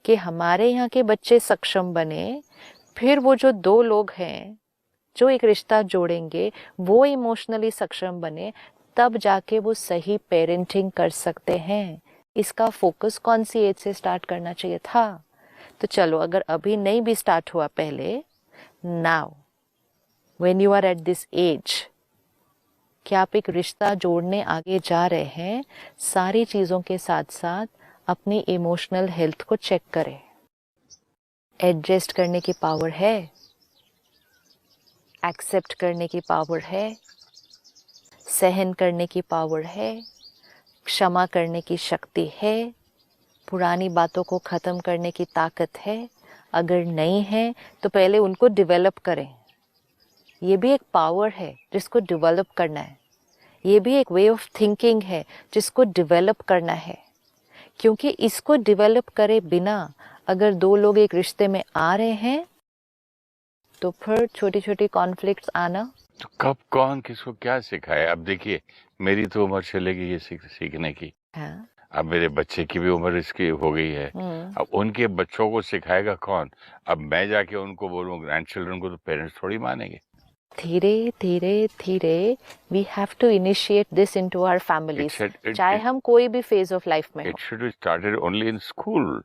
कि हमारे यहाँ के बच्चे सक्षम बने, फिर वो जो दो लोग हैं जो एक रिश्ता जोड़ेंगे वो इमोशनली सक्षम बने, तब जाके वो सही पेरेंटिंग कर सकते हैं। इसका फोकस कौन सी एज से स्टार्ट करना चाहिए था? तो चलो, अगर अभी नहीं भी स्टार्ट हुआ पहले, now when you are at this age कि आप एक रिश्ता जोड़ने आगे जा रहे हैं, सारी चीज़ों के साथ साथ अपनी इमोशनल हेल्थ को चेक करें। एडजस्ट करने की पावर है, एक्सेप्ट करने की पावर है, सहन करने की पावर है, क्षमा करने की शक्ति है, पुरानी बातों को ख़त्म करने की ताकत है। अगर नहीं है तो पहले उनको डेवलप करें। ये भी एक पावर है जिसको डेवलप करना है। ये भी एक वे ऑफ थिंकिंग है जिसको डेवलप करना है। क्योंकि इसको डेवलप करे बिना अगर दो लोग एक रिश्ते में आ रहे हैं तो फिर छोटी छोटी कॉन्फ्लिक्ट्स आना। तो कब कौन किसको क्या सिखाए? अब देखिए, मेरी तो उम्र चलेगी ये सीखने की। हाँ। अब मेरे बच्चे की भी उम्र इसकी हो गई है। अब उनके बच्चों को सिखाएगा कौन? अब मैं जाके उनको बोलूँ ग्रैंड चिल्ड्रन को, तो पेरेंट्स थोड़ी मानेंगे। धीरे धीरे धीरे we have to initiate this into our families, चाहे हम कोई भी फेज ऑफ लाइफ में हो। It should be started only in school.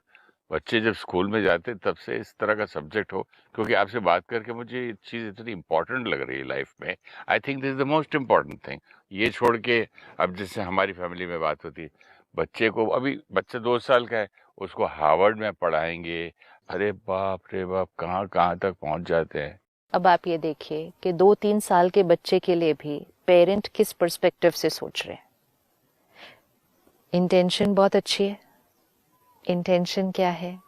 बच्चे जब स्कूल में जाते तब से इस तरह का सब्जेक्ट हो। क्योंकि आपसे बात करके मुझे ये चीज़ इतनी इम्पोर्टेंट लग रही है लाइफ में। I think this is the most important thing. ये छोड़ के अब जैसे हमारी फैमिली में बात होती है, बच्चे को, अभी बच्चा 2 साल का है, उसको हार्वर्ड में पढ़ाएंगे। अरे बाप रे बाप, कहाँ कहाँ तक पहुँच जाते हैं। अब आप ये देखिए कि 2-3 साल के बच्चे के लिए भी पेरेंट किस पर्सपेक्टिव से सोच रहे हैं। इंटेंशन बहुत अच्छी है। इंटेंशन क्या है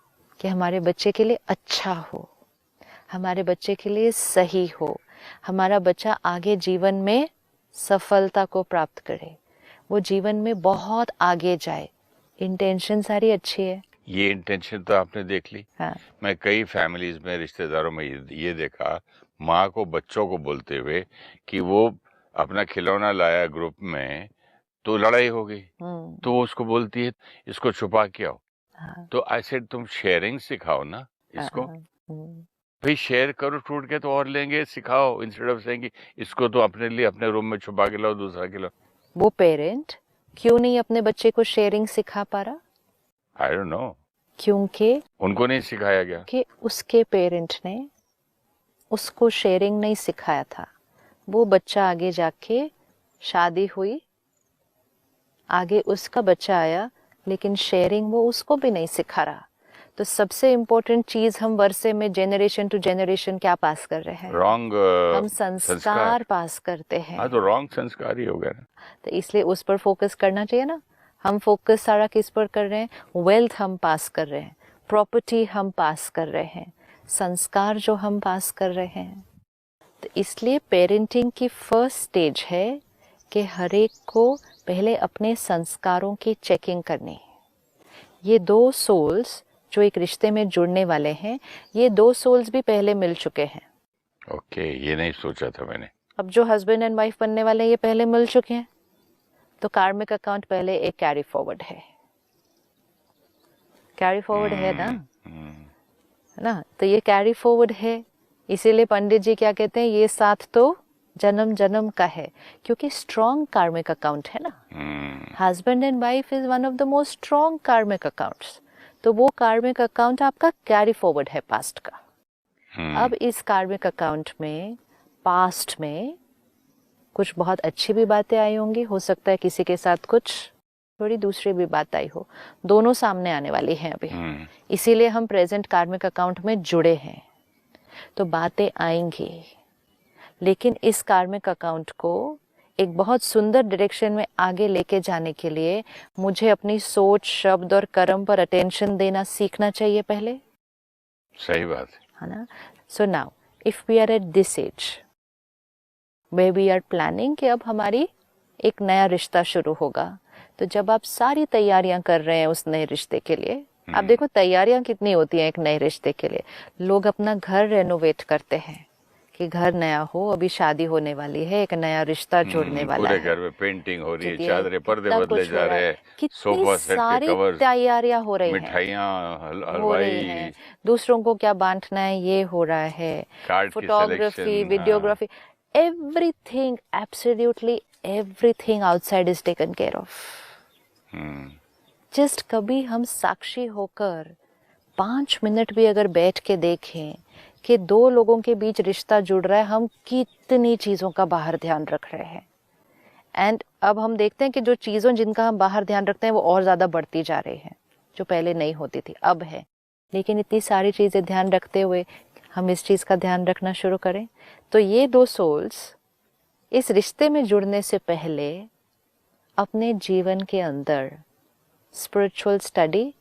कि हमारे बच्चे के लिए अच्छा हो, हमारे बच्चे के लिए सही हो, हमारा बच्चा आगे जीवन में सफलता को प्राप्त करे, वो जीवन में बहुत आगे जाए। इंटेंशन सारी अच्छी है। ये इंटेंशन तो आपने देख ली। हाँ। मैं कई फैमिलीज में, रिश्तेदारों में ये देखा, माँ को बच्चों को बोलते हुए कि वो अपना खिलौना लाया ग्रुप में तो लड़ाई हो गई, तो वो उसको बोलती है इसको छुपा के आओ। हाँ। तो ऐसे तुम शेयरिंग सिखाओ ना इसको। भाई शेयर करो, टूट के तो और लेंगे, सिखाओ। इंस्टेड ऑफ सेइंग इसको तो अपने लिए अपने रूम में छुपा के लाओ, दूसरा के लाओ। वो पेरेंट क्यों नहीं अपने बच्चे को शेयरिंग सिखा पा रहा? I don't know. क्योंकि उनको नहीं सिखाया गया कि उसके पेरेंट ने उसको शेयरिंग नहीं सिखाया था। वो बच्चा आगे जाके शादी हुई, आगे उसका बच्चा आया, लेकिन शेयरिंग वो उसको भी नहीं सिखा रहा। तो सबसे इम्पोर्टेंट चीज हम वर्षे में जेनरेशन टू जेनरेशन क्या पास कर रहे हैं? रॉन्ग हम संस्कार पास करते हैं। हाँ, तो रॉन्ग संस्कार ही हो गया ना। तो इसलिए उस पर फोकस करना चाहिए ना। हम फोकस सारा किस पर कर रहे हैं? वेल्थ हम पास कर रहे हैं, प्रॉपर्टी हम पास कर रहे हैं, संस्कार जो हम पास कर रहे हैं। तो इसलिए पेरेंटिंग की फर्स्ट स्टेज है कि हर एक को पहले अपने संस्कारों की चेकिंग करनी है। ये दो सोल्स जो एक रिश्ते में जुड़ने वाले हैं, ये दो सोल्स भी पहले मिल चुके हैं। ओके, ये नहीं सोचा था मैंने। अब जो हस्बैंड एंड वाइफ बनने वाले हैं, ये पहले मिल चुके हैं। तो कार्मिक अकाउंट पहले एक कैरी फॉरवर्ड है। कैरी फॉरवर्ड है ना? तो ये कैरी फॉरवर्ड है। इसीलिए पंडित जी क्या कहते हैं, ये साथ तो जन्म जन्म का है, क्योंकि स्ट्रॉन्ग कार्मिक अकाउंट है ना। Husband and wife is one of the most strong कार्मिक अकाउंट्स। तो वो कार्मिक अकाउंट आपका कैरी फॉरवर्ड है पास्ट का। अब इस कार्मिक अकाउंट में पास्ट में कुछ बहुत अच्छी भी बातें आई होंगी, हो सकता है किसी के साथ कुछ थोड़ी दूसरी भी बात आई हो, दोनों सामने आने वाली हैं अभी। इसीलिए हम प्रेजेंट कार्मिक अकाउंट में जुड़े हैं। तो बातें आएंगी, लेकिन इस कार्मिक अकाउंट को एक बहुत सुंदर डायरेक्शन में आगे लेके जाने के लिए मुझे अपनी सोच, शब्द और कर्म पर अटेंशन देना सीखना चाहिए पहले। सही बात है ना? So now if we are at this age वे वी आर प्लानिंग कि अब हमारी एक नया रिश्ता शुरू होगा, तो जब आप सारी तैयारियां कर रहे हैं उस नए रिश्ते के लिए, आप देखो तैयारियां कितनी होती हैं एक नए रिश्ते के लिए। लोग अपना घर रेनोवेट करते हैं कि घर नया हो, अभी शादी होने वाली है, एक नया रिश्ता जुड़ने वाला पूरे है, घर में पेंटिंग हो रही है, ठीक है, चादरें पर्दे कितना बदले कुछ हो जा रहा रहे है, हैं, कितनी सोफा सेट के सारी कवर्स, तैयारियां हो रही हैं, मिठाइयाँ, हो रही हैं, हलवाई, दूसरों को क्या बांटना है ये हो रहा है, कार्ड की photography, selection. Videography, everything, absolutely everything outside is taken care of. Just कभी हम साक्षी होकर 5 मिनट भी अगर बैठ के देखें कि दो लोगों के बीच रिश्ता जुड़ रहा है, हम कितनी चीजों का बाहर ध्यान रख रहे हैं। एंड अब हम देखते हैं कि जो चीजों जिनका हम बाहर ध्यान रखते हैं वो और ज्यादा बढ़ती जा रही हैं, जो पहले नहीं होती थी अब है। लेकिन इतनी सारी चीजें ध्यान रखते हुए हम इस चीज का ध्यान रखना शुरू करें तो ये दो सोल्स इस रिश्ते में जुड़ने से पहले अपने जीवन के अंदर स्पिरिचुअल स्टडी,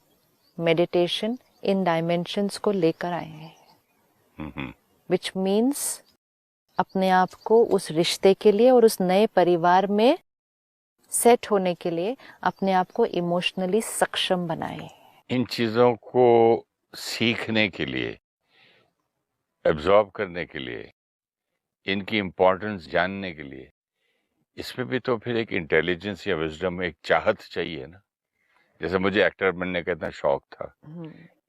मेडिटेशन, इन डायमेंशंस को लेकर आए हैं, विच मीन्स अपने आप को उस रिश्ते के लिए और उस नए परिवार में सेट होने के लिए अपने आप को इमोशनली सक्षम बनाए। इन चीजों को सीखने के लिए, एब्जॉर्ब करने के लिए, इनकी इम्पोर्टेंस जानने के लिए, इसमें भी तो फिर एक इंटेलिजेंस या विजडम, एक चाहत चाहिए ना। जैसे मुझे एक्टर बनने का इतना शौक था,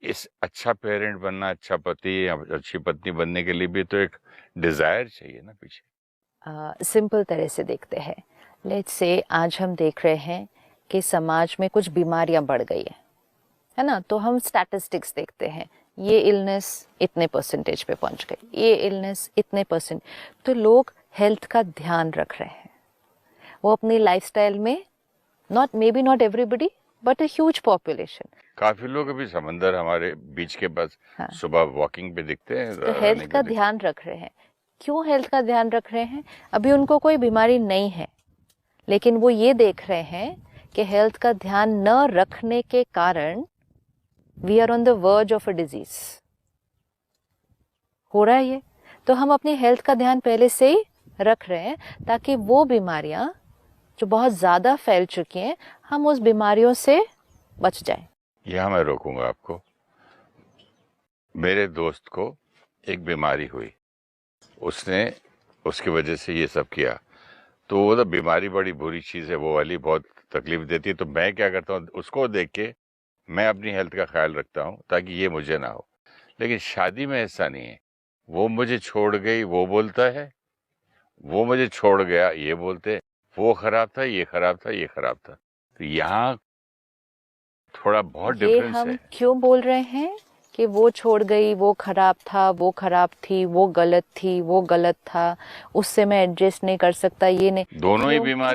इस अच्छा पेरेंट बनना, अच्छा पति या अच्छी पत्नी बनने के लिए भी तो एक डिजायर चाहिए ना पीछे। सिंपल तरह से देखते हैं, लेट्स से आज हम देख रहे हैं कि समाज में कुछ बीमारियां बढ़ गई है ना, तो हम स्टैटिस्टिक्स देखते हैं, ये इलनेस इतने परसेंटेज पे पहुंच गई, ये इलनेस इतने परसेंट, तो लोग हेल्थ का ध्यान रख रहे हैं। वो अपनी लाइफस्टाइल में, not everybody but a huge population, काफी लोग अभी समंदर हमारे बीच के पास सुबह वॉकिंग पे दिखते हैं, तो हेल्थ का ध्यान रख रहे हैं। क्यों हेल्थ का ध्यान रख रहे हैं? अभी उनको कोई बीमारी नहीं है, लेकिन वो ये देख रहे हैं कि हेल्थ का ध्यान न रखने के कारण we are on the verge of a disease. हो रहा है ये, तो हम अपनी हेल्थ का ध्यान पहले से ही रख रहे हैं ताकि वो बीमारियां जो बहुत ज्यादा फैल चुकी हैं, हम उस बीमारियों से बच जाएं। यहाँ मैं रोकूंगा आपको। मेरे दोस्त को एक बीमारी हुई, उसने उसकी वजह से ये सब किया, तो वो तो बीमारी बड़ी बुरी चीज़ है, वो वाली बहुत तकलीफ देती है। तो मैं क्या करता हूँ, उसको देख के मैं अपनी हेल्थ का ख्याल रखता हूँ ताकि ये मुझे ना हो। लेकिन शादी में ऐसा नहीं है, वो मुझे छोड़ गई वो बोलता है, वो मुझे छोड़ गया ये बोलते, वो खराब था, ये खराब था, ये खराब था। तो यहाँ थोड़ा बहुत डिफरेंस हम है। क्यों बोल रहे हैं कि वो छोड़ गई, वो खराब था, वो खराब थी, वो गलत थी, वो गलत था, उससे मैं एडजस्ट नहीं कर सकता, ये नहीं, दोनों ही बीमार।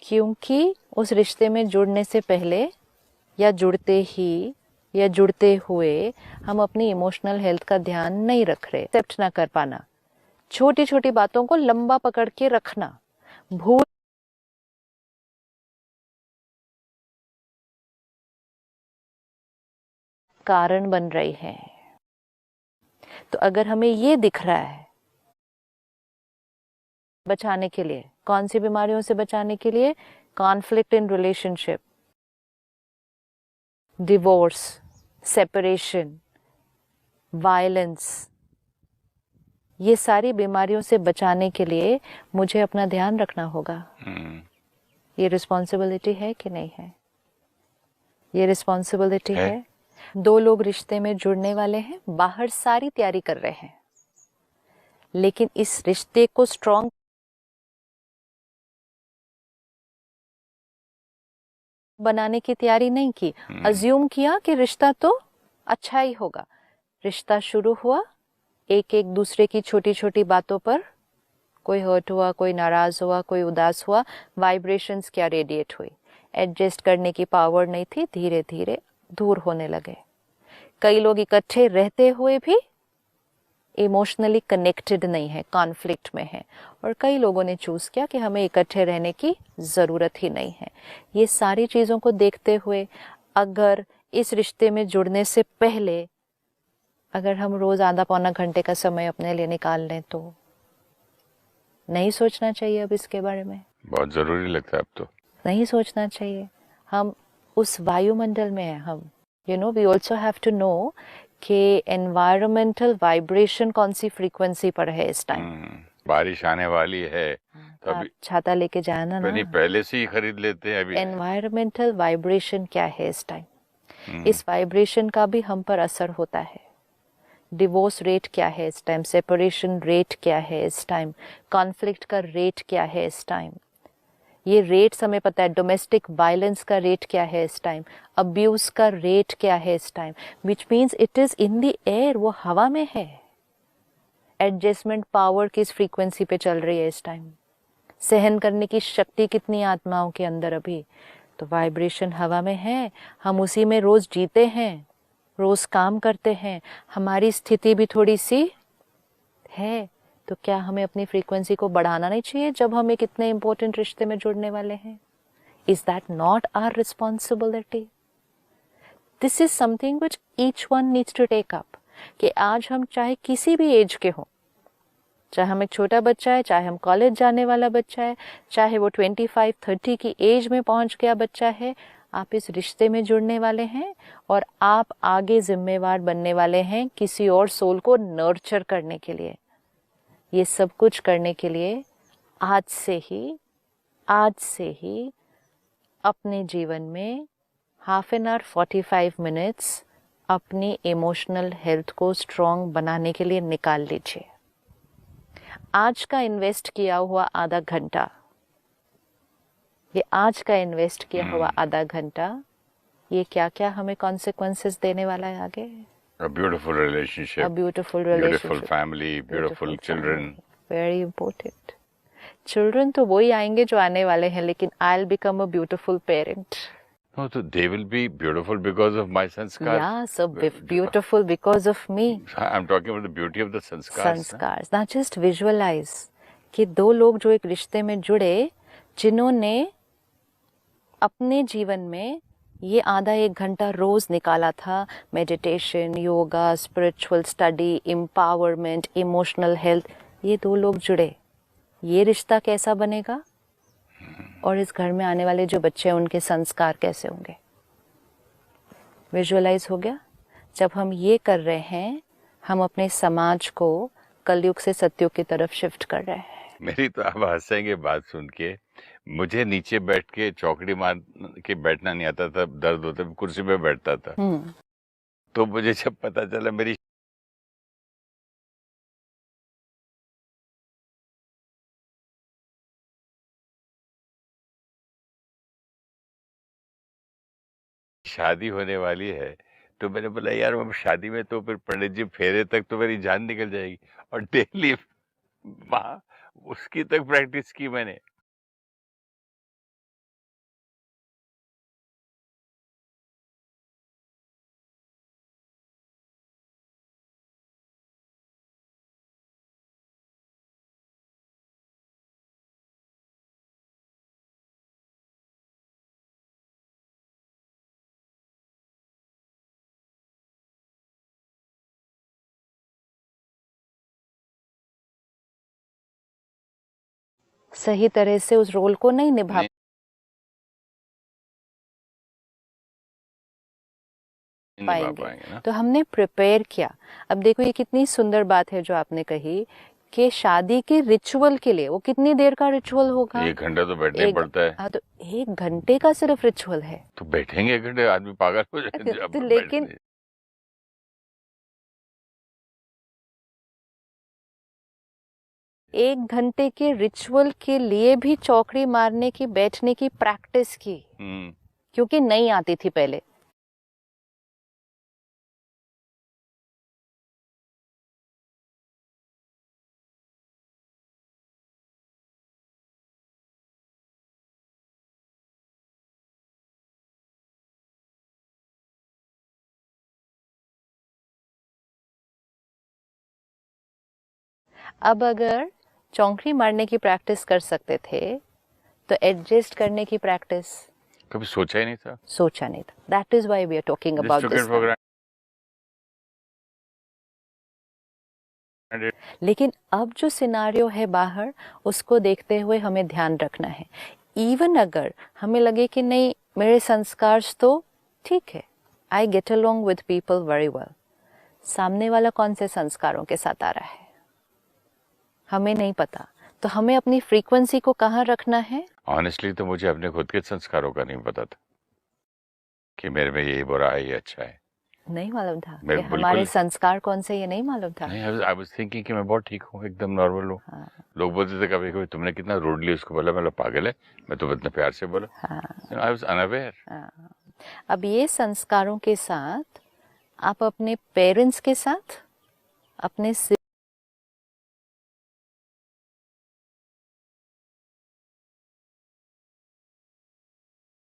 क्योंकि उस रिश्ते में जुड़ने से पहले या जुड़ते ही या जुड़ते हुए हम अपनी इमोशनल हेल्थ का ध्यान नहीं रख रहे। एक्सेप्ट ना कर पाना, छोटी छोटी बातों को लंबा पकड़ के रखना, भूल कारण बन रही है। तो अगर हमें ये दिख रहा है, बचाने के लिए, कौन सी बीमारियों से बचाने के लिए? Conflict in relationship, divorce, separation, violence, ये सारी बीमारियों से बचाने के लिए मुझे अपना ध्यान रखना होगा। ये रिस्पॉन्सिबिलिटी है कि नहीं है? ये रिस्पॉन्सिबिलिटी है। दो लोग रिश्ते में जुड़ने वाले हैं, बाहर सारी तैयारी कर रहे हैं, लेकिन इस रिश्ते को स्ट्रॉन्ग बनाने की तैयारी नहीं की। अज्यूम किया कि रिश्ता तो अच्छा ही होगा। रिश्ता शुरू हुआ, एक एक दूसरे की छोटी छोटी बातों पर कोई हर्ट हुआ, कोई नाराज हुआ, कोई उदास हुआ, वाइब्रेशंस क्या रेडिएट हुई, एडजस्ट करने की पावर नहीं थी, धीरे धीरे दूर होने लगे। कई लोग इकट्ठे रहते हुए भी इमोशनली कनेक्टेड नहीं है, कॉन्फ्लिक्ट में है, और कई लोगों ने चूज किया कि हमें इकट्ठे रहने की जरूरत ही नहीं है। ये सारी चीजों को देखते हुए अगर इस रिश्ते में जुड़ने से पहले अगर हम रोज आधा पौना घंटे का समय अपने लिए निकाल लें तो नहीं सोचना चाहिए अब इसके बारे में। बहुत जरूरी लगता है अब तो। नहीं सोचना चाहिए। हम उस वायुमंडल में हैं, हम we also have to know कि एनवायरमेंटल वाइब्रेशन कौन सी फ्रीक्वेंसी पर है इस टाइम। बारिश आने वाली है तो आप अभी छाता लेके जाना ना। नहीं, पहले से ही खरीद लेते हैं अभी। एनवायरमेंटल वाइब्रेशन क्या है इस टाइम, इस वाइब्रेशन का भी हम पर असर होता है। डिवोर्स रेट क्या है इस टाइम, सेपरेशन रेट क्या है इस टाइम, कॉन्फ्लिक्ट का रेट क्या है इस टाइम, ये रेट्स हमें पता है। डोमेस्टिक वायलेंस का रेट क्या है इस टाइम, अब्यूज का रेट क्या है इस time, which means it is in the air, वो हवा में है। एडजस्टमेंट पावर किस फ्रीक्वेंसी पे चल रही है इस टाइम, सहन करने की शक्ति कितनी आत्माओं के अंदर अभी, तो वाइब्रेशन हवा में है। हम उसी में रोज जीते हैं, रोज काम करते हैं, हमारी स्थिति भी थोड़ी सी है। तो क्या हमें अपनी फ्रीक्वेंसी को बढ़ाना नहीं चाहिए जब हम एक इतने इंपॉर्टेंट रिश्ते में जुड़ने वाले हैं? Is that not our responsibility? This is something which each one needs to take up, कि आज हम चाहे किसी भी एज के हों, चाहे हम एक छोटा बच्चा है, चाहे हम कॉलेज जाने वाला बच्चा है, चाहे वो 25-30 की एज में पहुंच गया बच्चा है, आप इस रिश्ते में जुड़ने वाले हैं और आप आगे जिम्मेवार बनने वाले हैं किसी और सोल को नर्चर करने के लिए। ये सब कुछ करने के लिए आज से ही अपने जीवन में हाफ एन आवर 45 मिनट्स अपनी इमोशनल हेल्थ को स्ट्रॉन्ग बनाने के लिए निकाल लीजिए। आज का इन्वेस्ट किया हुआ आधा घंटा, ये आज का इन्वेस्ट किया हुआ आधा घंटा, ये क्या क्या हमें कॉन्सिक्वेंसेस देने वाला है आगे। A beautiful relationship, A beautiful relationship, beautiful family, beautiful children. Very important. Children तो वही आएंगे जो आने वाले हैं, लेकिन I'll become a beautiful parent. No, so they will be beautiful because of my sanskar. Yeah, so beautiful because of me. I'm talking about the beauty of the sanskars. Sanskars. Now just visualize कि दो लोग जो एक रिश्ते में जुड़े, जिन्होंने अपने जीवन में ये आधा एक घंटा रोज निकाला था, meditation, yoga, spiritual study, empowerment, emotional health, ये दो लोग जुड़े, ये रिश्ता कैसा बनेगा? और इस घर में आने वाले जो बच्चे हैं उनके संस्कार कैसे होंगे? विजुअलाइज हो गया? जब हम ये कर रहे हैं, हम अपने समाज को कलयुग से सतयुग की तरफ शिफ्ट कर रहे हैं। मेरी तो आप हंसेंगे बात सुन के। मुझे नीचे बैठ के चौकड़ी मार के बैठना नहीं आता था, दर्द होता, कुर्सी पे बैठता था। तो मुझे जब पता चला मेरी शादी होने वाली है, तो मैंने बोला यार मैं शादी में तो फिर पंडित जी फेरे तक तो मेरी जान निकल जाएगी, और डेली उसकी तक प्रैक्टिस की मैंने। सही तरह से उस रोल को नहीं निभा पाएंगे, तो हमने प्रिपेयर किया। अब देखो ये कितनी सुंदर बात है जो आपने कही कि शादी के रिचुअल के लिए, वो कितनी देर का रिचुअल होगा? 1 घंटा तो बैठना ही पड़ता है। हाँ, तो 1 घंटे का सिर्फ रिचुअल है, तो बैठेंगे 1 घंटे, आदमी पागल हो जाएगा। तो लेकिन 1 घंटे के रिचुअल के लिए भी चौकड़ी मारने की, बैठने की प्रैक्टिस की, क्योंकि नहीं आती थी पहले। अब अगर चौकड़ी मारने की प्रैक्टिस कर सकते थे, तो एडजस्ट करने की प्रैक्टिस कभी सोचा ही नहीं था। That is why we are talking about this. लेकिन अब जो सिनारियो है बाहर, उसको देखते हुए हमें ध्यान रखना है। इवन अगर हमें लगे कि नहीं, मेरे संस्कार तो ठीक है, I get along with people very well, सामने वाला कौन से संस्कारों के साथ आ रहा है हमें नहीं पता, तो हमें अपनी फ्रीक्वेंसी को कहाँ रखना है। ऑनेस्टली तो मुझे अपने खुद के संस्कारों का नहीं पता था कि मेरे में ये बुरा है ये अच्छा है, नहीं मालूम था मैं कि हमारे संस्कार कौन से, ये नहीं मालूम था। नहीं, आई वाज थिंकिंग कि मैं बहुत ठीक हूँ, एकदम नॉर्मल हूँ। हाँ, लोग बोलते थे कभी कभी तुमने कितना रूडली उसको बोला, मतलब पागल है, मैं तो इतना प्यार से बोला। हाँ, आई वाज अनअवेयर। हाँ। अब ये संस्कारों के साथ आप अपने पेरेंट्स के साथ, अपने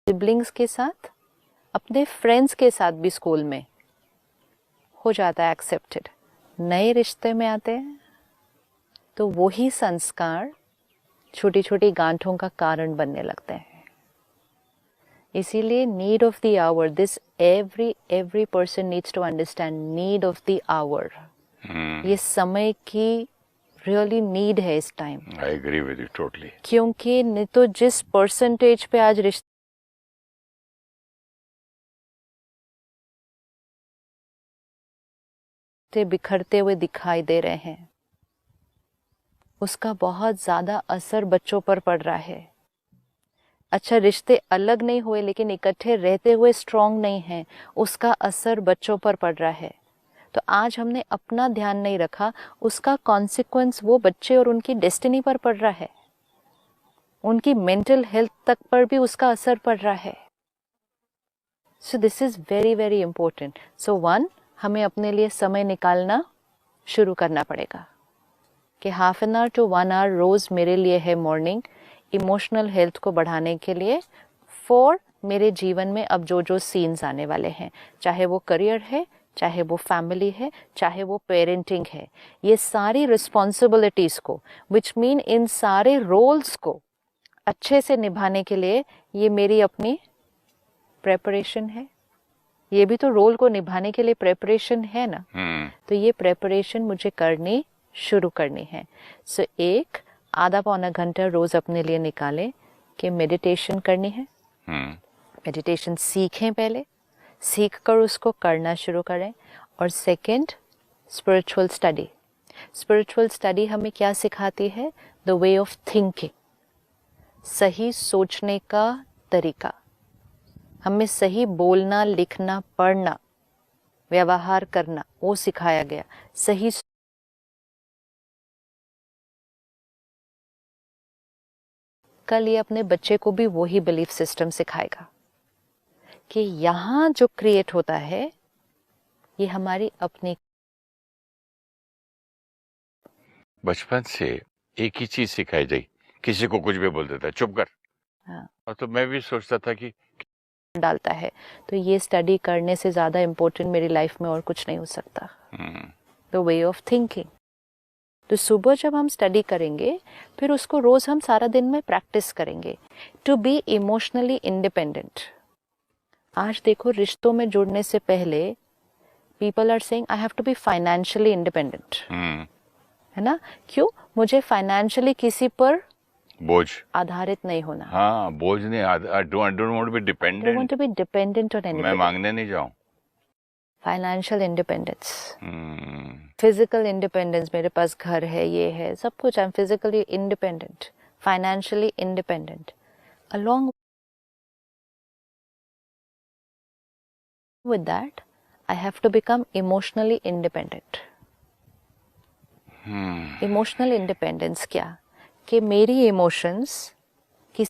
सिबलिंग्स के साथ, अपने फ्रेंड्स के साथ भी स्कूल में हो जाता है एक्सेप्टेड। नए रिश्ते में आते हैं तो वही संस्कार छोटी छोटी गांठों का कारण बनने लगते हैं। इसीलिए need of the hour, this every person needs to understand need of the hour. ये समय की रियली नीड है इस time. I agree with you totally. क्योंकि नहीं तो जिस परसेंटेज पे आज रिश्ते बिखरते हुए दिखाई दे रहे हैं, उसका बहुत ज्यादा असर बच्चों पर पड़ रहा है। अच्छा, रिश्ते अलग नहीं हुए लेकिन इकट्ठे रहते हुए स्ट्रांग नहीं हैं, उसका असर बच्चों पर पड़ रहा है। तो आज हमने अपना ध्यान नहीं रखा, उसका कॉन्सिक्वेंस वो बच्चे और उनकी डेस्टिनी पर पड़ रहा है, उनकी मेंटल हेल्थ तक पर भी उसका असर पड़ रहा है। So this is very very important. So one, हमें अपने लिए समय निकालना शुरू करना पड़ेगा कि half an hour to 1 hour रोज मेरे लिए है मॉर्निंग, इमोशनल हेल्थ को बढ़ाने के लिए, फॉर मेरे जीवन में अब जो जो सीन्स आने वाले हैं, चाहे वो करियर है, चाहे वो फैमिली है, चाहे वो पेरेंटिंग है, ये सारी रिस्पॉन्सिबिलिटीज को, विच मीन इन सारे रोल्स को अच्छे से निभाने के लिए ये मेरी अपनी प्रेपरेशन है। ये भी तो रोल को निभाने के लिए प्रेपरेशन है ना। तो ये प्रेपरेशन मुझे करनी शुरू करनी है। सो एक आधा पौना घंटा रोज अपने लिए निकालें कि मेडिटेशन करनी है। मेडिटेशन सीखें, पहले सीख कर उसको करना शुरू करें। और second, spiritual study. Spiritual study हमें क्या सिखाती है? द वे ऑफ थिंकिंग, सही सोचने का तरीका। हमें सही बोलना, लिखना, पढ़ना, व्यवहार करना, वो सिखाया गया। सही कल ये अपने बच्चे को भी वही बिलीफ सिस्टम सिखाएगा कि यहाँ जो क्रिएट होता है ये हमारी अपनी। बचपन से एक ही चीज सिखाई जाए, किसी को कुछ भी बोल देता है चुप कर। हाँ। और तो मैं भी सोचता था कि डालता है, तो ये स्टडी करने से ज्यादा इम्पोर्टेंट मेरी लाइफ में और कुछ नहीं हो सकता। The way of thinking. तो सुबह जब हम स्टडी करेंगे, फिर उसको रोज हम सारा दिन में प्रैक्टिस करेंगे टू बी इमोशनली इंडिपेंडेंट। आज देखो, रिश्तों में जुड़ने से पहले people are saying I have to be financially independent, है ना? क्यों? मुझे फाइनेंशियली किसी पर बोझ आधारित नहीं होना। हाँ, बोझ नहीं। I don't want to be dependent. I want to be dependent on anybody. मैं मांगने नहीं जाऊं। फाइनेंशियल इंडिपेंडेंस, फिजिकल इंडिपेंडेंस, मेरे पास घर है, ये है, सब कुछ। I am physically independent, financially independent. Along with that, I have to become emotionally independent. Emotional independence क्या? कि मेरी इमोशंस किसी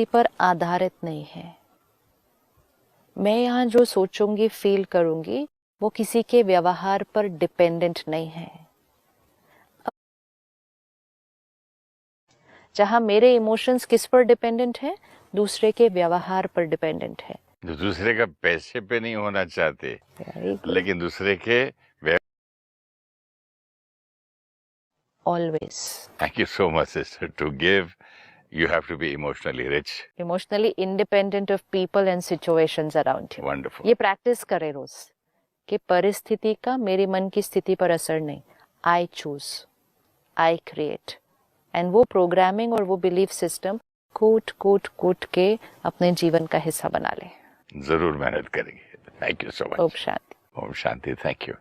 पर आधारित नहीं है। मैं यहाँ जो सोचूंगी, फील करूंगी, वो किसी के व्यवहार पर डिपेंडेंट नहीं है। जहां मेरे इमोशंस किस पर डिपेंडेंट है? दूसरे के व्यवहार पर डिपेंडेंट है। दूसरे का पैसे पे नहीं होना चाहते, लेकिन दूसरे के always. Thank you so much sister. To give you have to be emotionally rich, emotionally independent of people and situations around you. Wonderful. ये प्रैक्टिस करें रोज कि परिस्थिति का मेरे मन की स्थिति पर असर नहीं। I choose, I create, and वो प्रोग्रामिंग और वो बिलीफ सिस्टम कूट कूट कूट के अपने जीवन का हिस्सा बना ले। जरूर मेहनत करेंगे। Thank you so Om much. Shanti. Om Shanti. Thank you.